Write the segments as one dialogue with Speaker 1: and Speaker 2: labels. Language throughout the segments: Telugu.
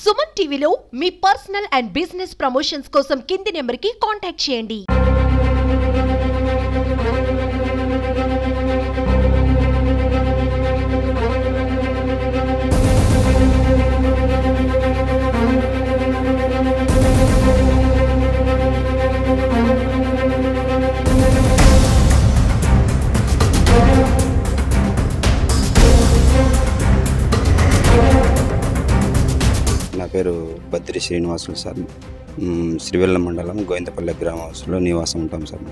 Speaker 1: సుమన్ టీవీలో మీ పర్సనల్ అండ్ బిజినెస్ ప్రమోషన్స్ కోసం కింది నెంబర్కి కాంటాక్ట్ చేయండి.
Speaker 2: నా పేరు బద్రి శ్రీనివాసులు సార్. శ్రీవెల్ల మండలం గోవిందపల్లి గ్రామంలో నివాసం ఉంటాం సార్.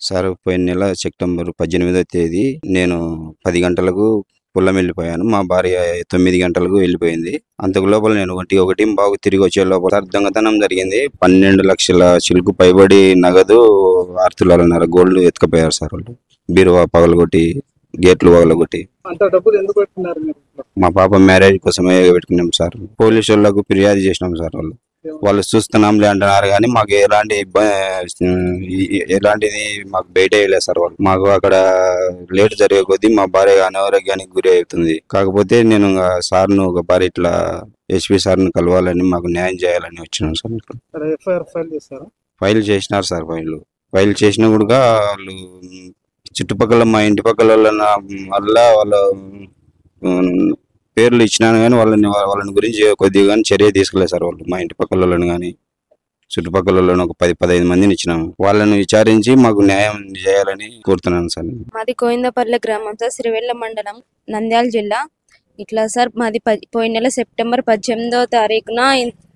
Speaker 2: సార్ పోయిన నెల సెప్టెంబర్ 18వ తేదీ నేను 10 గంటలకు పొలం వెళ్ళిపోయాను. మా భార్య 9 గంటలకు వెళ్ళిపోయింది. అంతకు లోపల నేను ఒకటి బాగు తిరిగి వచ్చే లోపల దొంగతనం జరిగింది. 12 లక్షల చిలుకు పైబడి నగదు 6 తులాలన్నర గోల్డ్ ఎత్తుకుపోయారు సార్ వాళ్ళు. బీరువా పగలగొట్టి గేట్లు పగలగొట్టి. మా పాప మ్యారేజ్ కోసమే పెట్టుకున్నాం సార్. పోలీసు వాళ్ళకు ఫిర్యాదు చేసినాం సార్. వాళ్ళు చూస్తున్నాంలే అంటున్నారు కానీ మాకు ఎలాంటిది మాకు బయట వేయలేదు సార్. వాళ్ళు మాకు అక్కడ లేట్ జరిగే కొద్దీ మా భార్య అనారోగ్యానికి గురి అవుతుంది. కాకపోతే నేను సార్ను ఒక భార్య ఇట్లా ఎస్పీ సార్ను కలవాలని మాకు న్యాయం చేయాలని వచ్చినాం సార్. ఫైల్ చేసినారు సార్. ఫైల్ చేసినా కూడా వాళ్ళు చుట్టుపక్కల మా ఇంటి పక్కల వాళ్ళ పేర్లు ఇచ్చినాను కానీ వాళ్ళని గురించి కొద్దిగా కానీ చర్య తీసుకోలేదు సార్. వాళ్ళు మా ఇంటి పక్కల వాళ్ళని కానీ చుట్టుపక్కల వాళ్ళని ఒక 10-15 మందిని ఇచ్చినాము. వాళ్ళని విచారించి మాకు న్యాయం చేయాలని కోరుతున్నాను సార్.
Speaker 3: మాది గోవిందపల్లి గ్రామం సార్, శ్రీవెల్ల మండలం, నంద్యాల జిల్లా. ఇట్లా సార్ మాది పోయిన నెల సెప్టెంబర్ 18వ తారీఖున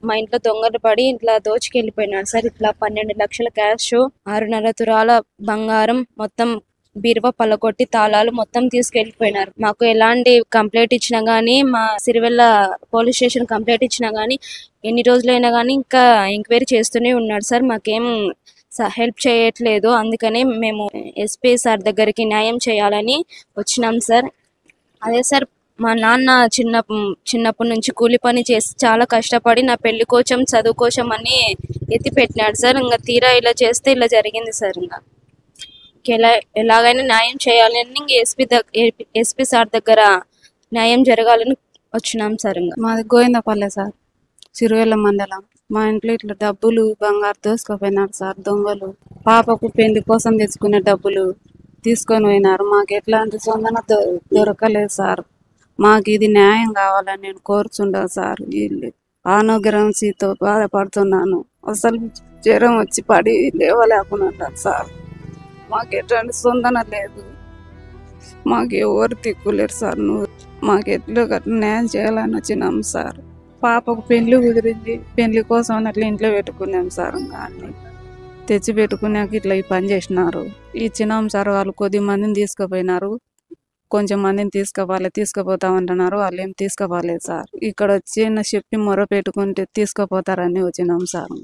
Speaker 3: మా ఇంట్లో దొంగలు పడి ఇట్లా దోచుకెళ్ళిపోయినారు సార్. ఇట్లా 12 లక్షల క్యాష్, 6.5 తులాల బంగారం, మొత్తం బీరువా పలకొట్టి తాళాలు మొత్తం తీసుకెళ్లిపోయినారు. మాకు ఎలాంటి కంప్లైంట్ ఇచ్చినా గానీ, మా సిరివెల్ల పోలీస్ స్టేషన్ కంప్లైంట్ ఇచ్చినా గానీ, ఎన్ని రోజులైనా కానీ ఇంకా ఎంక్వైరీ చేస్తూనే ఉన్నాడు సార్. మాకేం హెల్ప్ చేయట్లేదు. అందుకనే మేము ఎస్పీ సార్ దగ్గరికి న్యాయం చేయాలని వచ్చినాం సార్. అదే సార్, మా నాన్న చిన్నప్పటి నుంచి కూలి పని చేసి చాలా కష్టపడి నా పెళ్లి కోసం చదువు కోసం అని ఎత్తి పెట్టినాడు సార్. ఇంకా తీరా ఇలా చేస్తే ఇలా జరిగింది సార్. ఇంకా ఎలాగైనా న్యాయం చేయాలని ఎస్పీ సార్ దగ్గర న్యాయం జరగాలని వచ్చినాం సార్. ఇంకా
Speaker 4: మాది గోవిందపల్లె సార్, సిరివెల్ల మండలం. మా ఇంట్లో ఇట్లా డబ్బులు బంగారు దోసుకుపోయినారు సార్ దొంగలు. పాపకు పెళ్లి కోసం తెచ్చుకునే డబ్బులు తీసుకొని పోయినారు. మాకు ఎట్లాంటి సొందన దొరకలేదు సార్. మాకు ఇది న్యాయం కావాలని నేను కోరుచుండా సార్. వీళ్ళు అనారోగ్యంతో బాధపడుతున్నాను. అసలు జ్వరం వచ్చి పడి లేవలేకుండా సార్. మాకు ఎట్లాంటి సొందన లేదు. మాకు ఎవరు తిక్కులేరు సార్. మాకు ఎట్లా న్యాయం చేయాలని వచ్చినాం సార్. పాపకు పెళ్లి కుదిరింది. పెళ్లి కోసం అట్లా ఇంట్లో పెట్టుకున్నాం సార్. అన్ని తెచ్చి పెట్టుకున్నాక ఇట్లా ఈ పని చేసినారు. ఇచ్చినాం సార్. వాళ్ళు కొద్ది మందిని తీసుకుపోయినారు. కొంచెం మందిని తీసుకుపోతామంటున్నారు. వాళ్ళు ఏం తీసుకుపోలేదు సార్. ఇక్కడ వచ్చి చెప్పి మొర పెట్టుకుంటే తీసుకుపోతారని వచ్చినాం సార్.